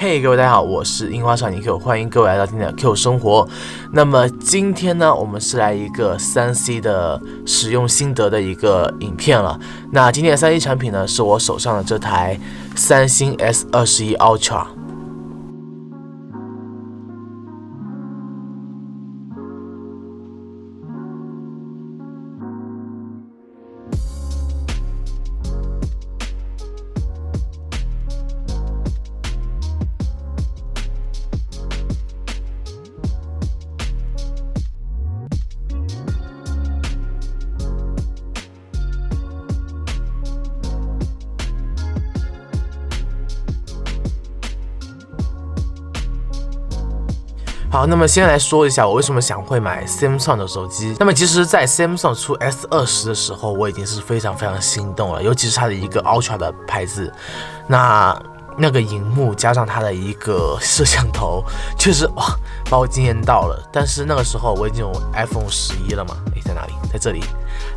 嘿，各位大家好，我是樱花少年 Q， 欢迎各位来到今天的 Q 生活。那么今天呢，我们是来一个 3C 的使用心得的一个影片了。那今天的 3C 产品呢，是我手上的这台三星 S21 Ultra。好，那么先来说一下我为什么想会买 Samsung 的手机。那么其实在 Samsung 出 S20 的时候，我已经是非常心动了，尤其是它的一个 Ultra 的牌子，那个荧幕加上它的一个摄像头，确实哇把我惊艳到了。但是那个时候我已经有 iPhone 11了嘛，在哪里？在这里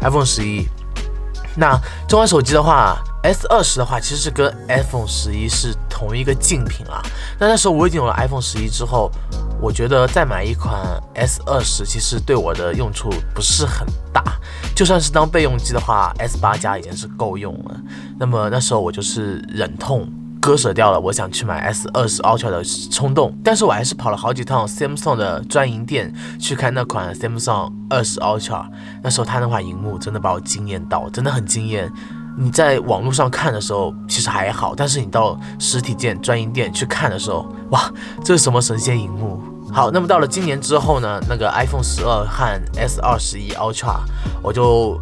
，iPhone 11。那这款手机的话 ，S20 的话其实是跟 iPhone 11是同一个竞品啦。那时候我已经有了 iPhone 11之后，我觉得再买一款 S20 其实对我的用处不是很大，就算是当备用机的话 ，S8 加已经是够用了。那么那时候我就是忍痛割舍掉了我想去买 S20 Ultra 的冲动，但是我还是跑了好几趟 Samsung 的专营店去看那款 Samsung 20 Ultra。那时候它那款荧幕真的把我惊艳到，真的很惊艳。你在网络上看的时候其实还好，但是你到实体店专营店去看的时候，哇，这是什么神仙荧幕？好，那么到了今年之后呢，那个 iPhone 12和 S21 Ultra， 我就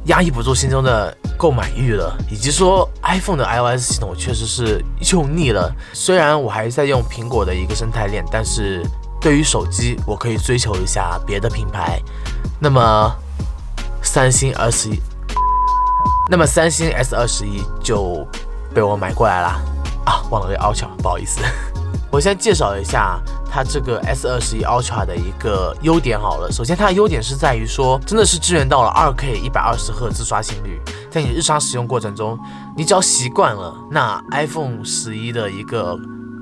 压抑不住心中的购买欲了，以及说 iPhone 的 iOS 系统确实是用腻了。虽然我还在用苹果的一个生态链，但是对于手机我可以追求一下别的品牌。那么三星 S21 就被我买过来了啊，忘了这 Ultra， 不好意思。我先介绍一下它这个 S21 Ultra 的一个优点好了。首先它的优点是在于说，真的是支援到了 2K 120赫兹刷新率，在你日常使用过程中，你只要习惯了那 iPhone 11的一个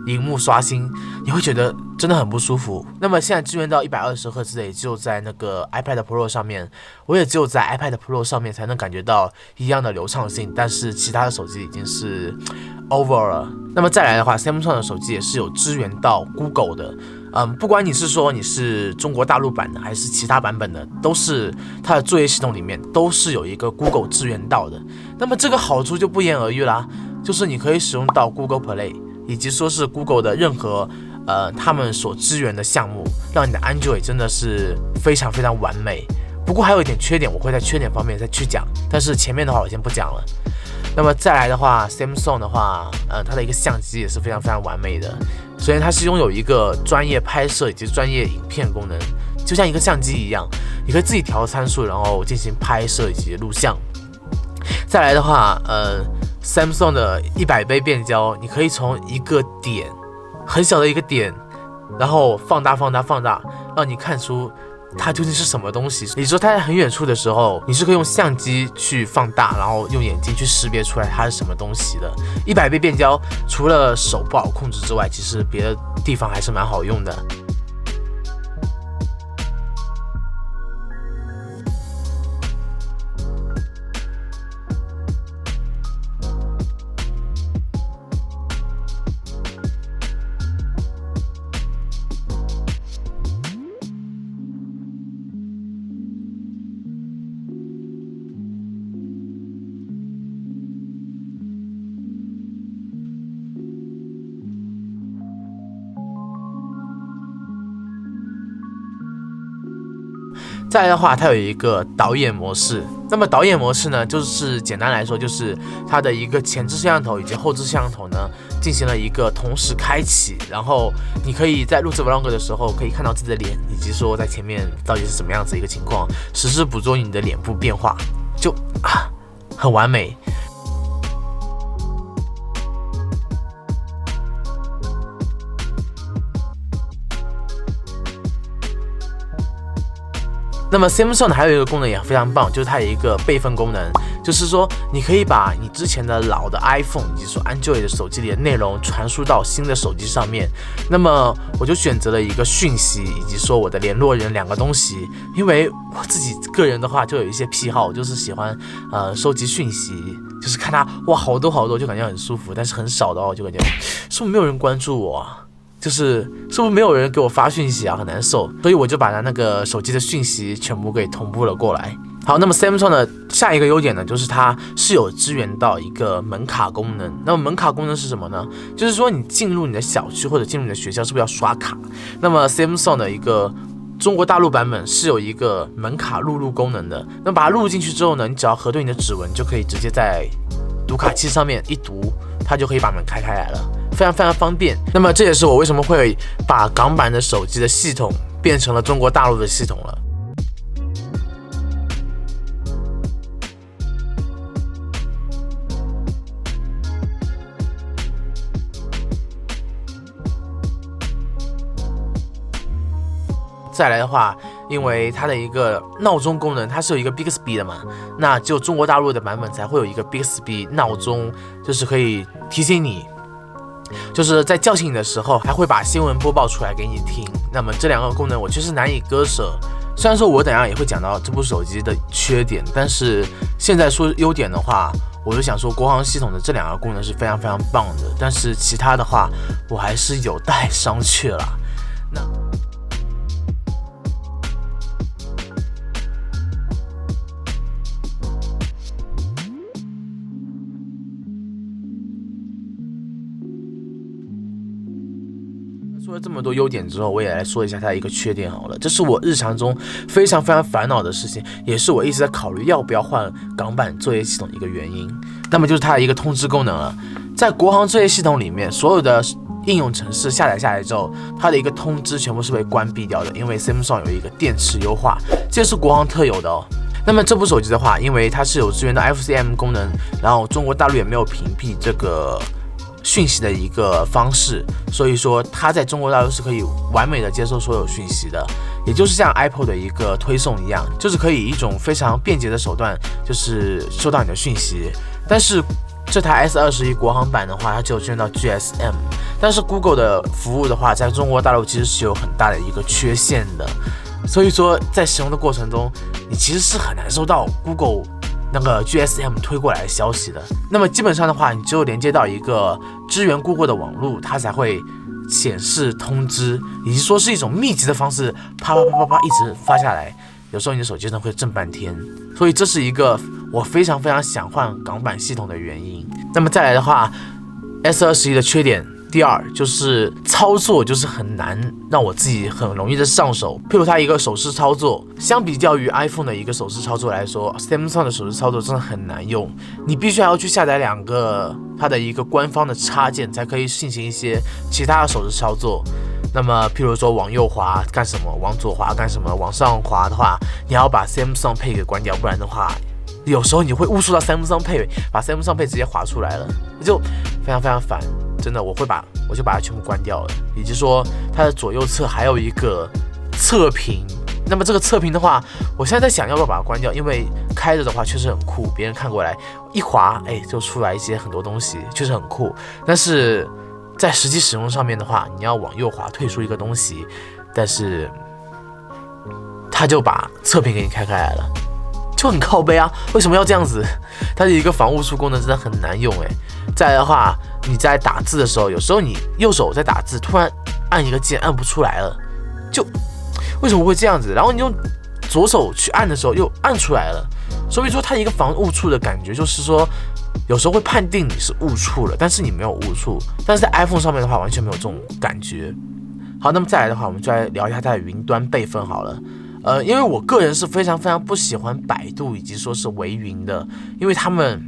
荧幕刷新，你会觉得真的很不舒服。那么现在支援到120赫兹的也只有在那个 iPad Pro 上面，我也只有在 iPad Pro 上面才能感觉到一样的流畅性，但是其他的手机已经是 over 了。那么再来的话 ，Samsung 的手机也是有支援到 Google 的。不管你是说你是中国大陆版的还是其他版本的，都是它的作业系统里面都是有一个 Google 支援到的。那么这个好处就不言而喻啦，就是你可以使用到 Google Play， 以及说是 Google 的任何他们所支援的项目，让你的 Android 真的是非常完美。不过还有一点缺点，我会在缺点方面再去讲，但是前面的话我先不讲了。那么再来的话 ，Samsung 的话，它的一个相机也是非常完美的。首先它是拥有一个专业拍摄以及专业影片功能，就像一个相机一样，你可以自己调参数，然后进行拍摄以及录像。再来的话，Samsung 的100倍变焦，你可以从一个点，很小的一个点，然后放大，让你看出它究竟是什么东西。你说它在很远处的时候，你是可以用相机去放大，然后用眼睛去识别出来它是什么东西的。100倍变焦除了手不好控制之外，其实别的地方还是蛮好用的。再来的话，它有一个导演模式。那么导演模式呢，就是简单来说，就是它的一个前置摄像头以及后置摄像头呢，进行了一个同时开启，然后你可以在录制 vlog 的时候，可以看到自己的脸，以及说在前面到底是什么样子一个情况，实时捕捉你的脸部变化，就很完美。那么 Samsung 还有一个功能也非常棒，就是它有一个备份功能，就是说你可以把你之前的老的 iPhone 以及说 Android 的手机里的内容传输到新的手机上面。那么我就选择了一个讯息以及说我的联络人两个东西，因为我自己个人的话就有一些癖好，就是喜欢收集讯息，就是看它哇好多好多就感觉很舒服，但是很少的哦就感觉是不是没有人关注我啊？是不是没有人给我发讯息啊，很难受，所以我就把它那个手机的讯息全部给同步了过来。好，那么 Samsung 的下一个优点呢，就是它是有支援到一个门卡功能。那么门卡功能是什么呢？就是说你进入你的小区或者进入你的学校，是不是要刷卡？那么 Samsung 的一个中国大陆版本是有一个门卡录入功能的。那把它录入进去之后呢，你只要核对你的指纹，就可以直接在读卡器上面一读，它就可以把门开开来了。非常非常方便。那么这也是我为什么会把港版的手机的系统变成了中国大陆的系统了。再来的话，因为它的一个闹钟功能，它是有一个 Bixby 的嘛，那只有中国大陆的版本才会有一个 Bixby 闹钟，就是可以提醒你，就是在叫醒你的时候，还会把新闻播报出来给你听。那么这两个功能我确实难以割舍。虽然说我等一下也会讲到这部手机的缺点，但是现在说优点的话，我就想说国行系统的这两个功能是非常非常棒的，但是其他的话我还是有待商榷啦。那说了这么多优点之后，我也来说一下它的一个缺点好了。这是我日常中非常非常烦恼的事情，也是我一直在考虑要不要换港版作业系统的一个原因。那么就是它的一个通知功能了。在国行作业系统里面，所有的应用程式下载下来之后，它的一个通知全部是被关闭掉的，因为 Samsung 有一个电池优化，这是国行特有的哦。那么这部手机的话，因为它是有支援的 FCM 功能，然后中国大陆也没有屏蔽这个讯息的一个方式，所以说它在中国大陆是可以完美的接收所有讯息的，也就是像 Apple 的一个推送一样，就是可以一种非常便捷的手段，就是收到你的讯息。但是这台 S21 国行版的话，它只有支援到 GSM， 但是 Google 的服务的话，在中国大陆其实是有很大的一个缺陷的，所以说在使用的过程中，你其实是很难收到 Google那个 GSM 推过来的消息的。那么基本上的话，你只有连接到一个支援 Google 的网络，它才会显示通知，以及说是一种密集的方式，啪啪啪啪啪一直发下来。有时候你的手机真的会震半天，所以这是一个我非常非常想换港版系统的原因。那么再来的话 ，S21 的缺点。第二就是操作就是很难让我自己很容易的上手，譬如它一个手势操作，相比较于 iPhone 的一个手势操作来说， Samsung 的手势操作真的很难用，你必须还要去下载两个它的一个官方的插件才可以进行一些其他的手势操作。那么譬如说往右滑干什么，往左滑干什么，往上滑的话，你要把 Samsung Pay 给关掉，不然的话有时候你会误触到 Samsung Pay， 把 Samsung Pay 直接滑出来了，就非常非常烦。真的我就把它全部关掉了，以及说它的左右侧还有一个测评。那么这个测评的话，我现在在想要不要把它关掉，因为开着的话确实很酷，别人看过来一滑，就出来一些很多东西，确实很酷。但是在实际使用上面的话，你要往右滑退出一个东西，但是它就把测评给你开来了，就很靠背啊！为什么要这样子？它的一个防误触功能真的很难用再来的话，你在打字的时候，有时候你右手在打字，突然按一个键按不出来了，就为什么会这样子？然后你用左手去按的时候又按出来了，所以说它一个防误触的感觉就是说，有时候会判定你是误触了，但是你没有误触。但是在 iPhone 上面的话，完全没有这种感觉。好，那么再来的话，我们就来聊一下它的云端备份好了。因为我个人是非常非常不喜欢百度以及说是微云的，因为他们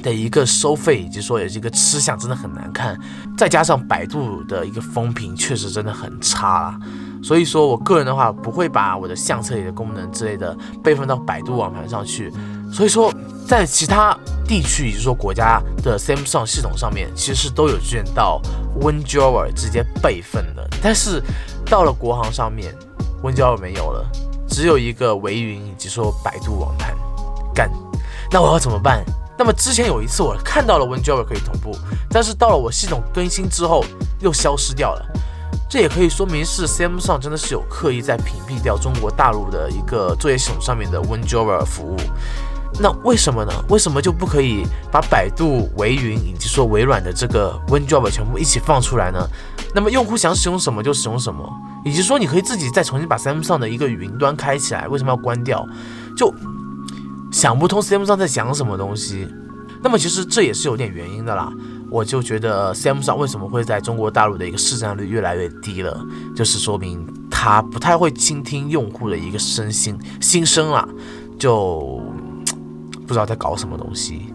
的一个收费以及说也是一个吃相真的很难看，再加上百度的一个风评确实真的很差啦，所以说我个人的话不会把我的相册里的功能之类的备份到百度网盘上去，所以说在其他地区以及说国家的 Samsung 系统上面其实是都有支援到 WinDrawer 直接备份的，但是到了国行上面WinDrawer 没有了，只有一个微云以及说百度网盘，干，那我要怎么办？那么之前有一次我看到了 WinJobber 可以同步，但是到了我系统更新之后又消失掉了。这也可以说明是 Samsung 真的是有刻意在屏蔽掉中国大陆的一个作业系统上面的 WinJobber 服务。那为什么呢？为什么就不可以把百度、微云以及说微软的这个 WinJobber 全部一起放出来呢？那么用户想使用什么就使用什么，以及说你可以自己再重新把 Samsung 的一个云端开起来，为什么要关掉？就想不通 Samsung 在想什么东西。那么其实这也是有点原因的啦。我就觉得 Samsung 为什么会在中国大陆的一个市占率越来越低了，就是说明它不太会倾听用户的一个心声啦，就不知道在搞什么东西。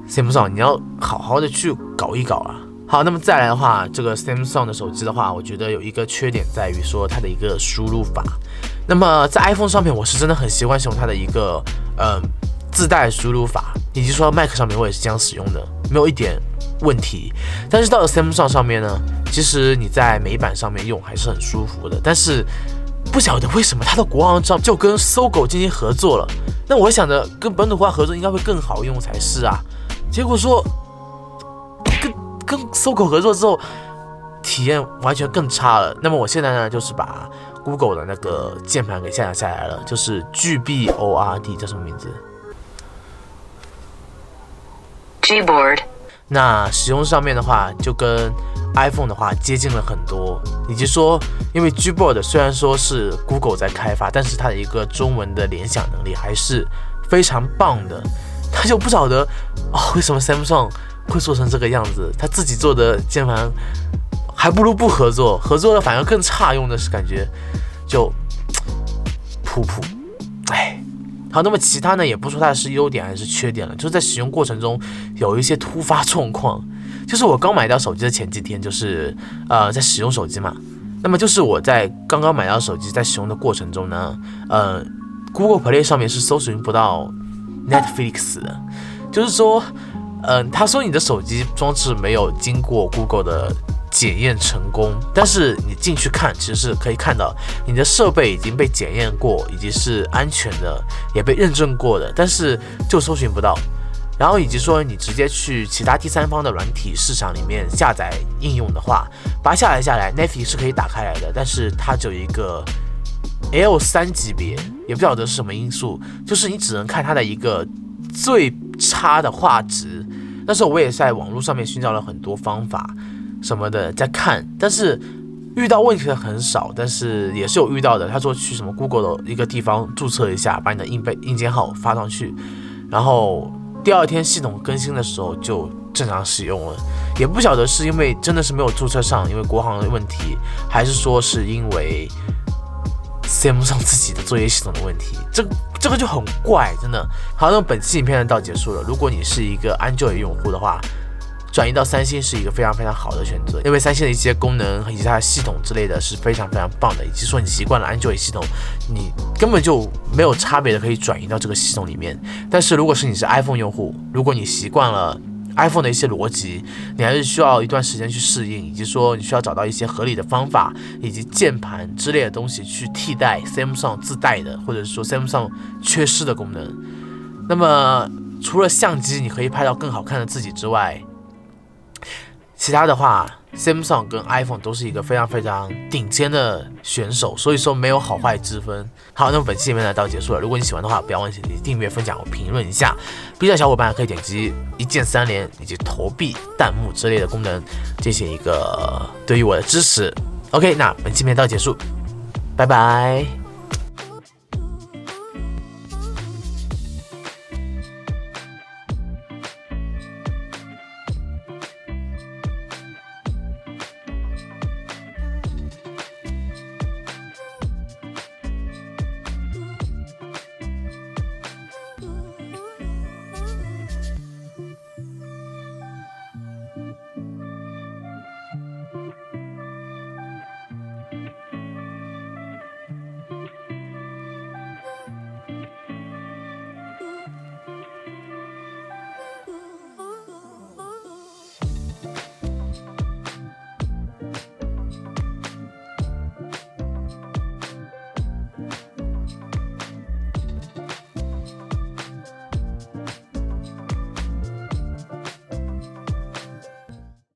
Samsung 你要好好的去搞一搞啊。好，那么再来的话，这个 Samsung 的手机的话，我觉得有一个缺点在于说它的一个输入法。那么在 iPhone 上面，我是真的很习惯使用它的一个自带输入法，以及说 Mac 上面我也是这样使用的，没有一点问题。但是到了 Samsung 上面呢，其实你在美版上面用还是很舒服的，但是不晓得为什么它的国行上就跟搜狗进行合作了。那我想着跟本土化合作应该会更好用才是啊，结果说跟搜狗合作之后，体验完全更差了。那么我现在呢，就是把 Google 的那个键盘给下载下来了，就是 GBORD， 叫什么名字？Gboard。那使用上面的话，就跟 iPhone 的话接近了很多，以及说，因为 Gboard 虽然说是 Google 在开发，但是它的一个中文的联想能力还是非常棒的。他就不晓得为什么 Samsung 会做成这个样子，他自己做的键盘还不如不合作，合作了反而更差，用的是感觉就普。好，那么其他呢，也不说它是优点还是缺点了，就是在使用过程中有一些突发状况。就是我刚买到手机的前几天，就是在使用手机嘛，那么就是我在刚刚买到手机在使用的过程中呢，Google Play 上面是搜寻不到 Netflix 的，就是说，他说你的手机装置没有经过 Google 的检验成功，但是你进去看，其实是可以看到你的设备已经被检验过，以及是安全的，也被认证过的，但是就搜寻不到。然后以及说你直接去其他第三方的软体市场里面下载应用的话，把它下来 Netflix 是可以打开来的，但是它只有一个 L3 级别，也不晓得是什么因素，就是你只能看它的一个最差的画质。那时候我也在网络上面寻找了很多方法什么的在看，但是遇到问题的很少，但是也是有遇到的。他说去什么 Google 的一个地方注册一下，把你的硬件号发上去，然后第二天系统更新的时候就正常使用了。也不晓得是因为真的是没有注册上，因为国行的问题，还是说是因为 Samsung 自己的作业系统的问题，这个就很怪，真的。好，那么本期影片到结束了。如果你是一个 Android 用户的话，转移到三星是一个非常非常好的选择，因为三星的一些功能以及它的系统之类的是非常非常棒的，以及说你习惯了 Android 系统，你根本就没有差别的可以转移到这个系统里面。但是如果是你是 iPhone 用户，如果你习惯了 iPhone 的一些逻辑，你还是需要一段时间去适应，以及说你需要找到一些合理的方法以及键盘之类的东西去替代 Samsung 自带的，或者是说 Samsung 缺失的功能。那么除了相机你可以拍到更好看的自己之外，其他的话 Samsung 跟 iPhone 都是一个非常非常顶尖的选手，所以说没有好坏之分。好，那么本期影片到结束了。如果你喜欢的话，不要忘记订阅、分享和评论一下。B 站小伙伴可以点击一键三连以及投币、弹幕之类的功能，进行一个对于我的支持。OK， 那本期影片到结束，拜拜。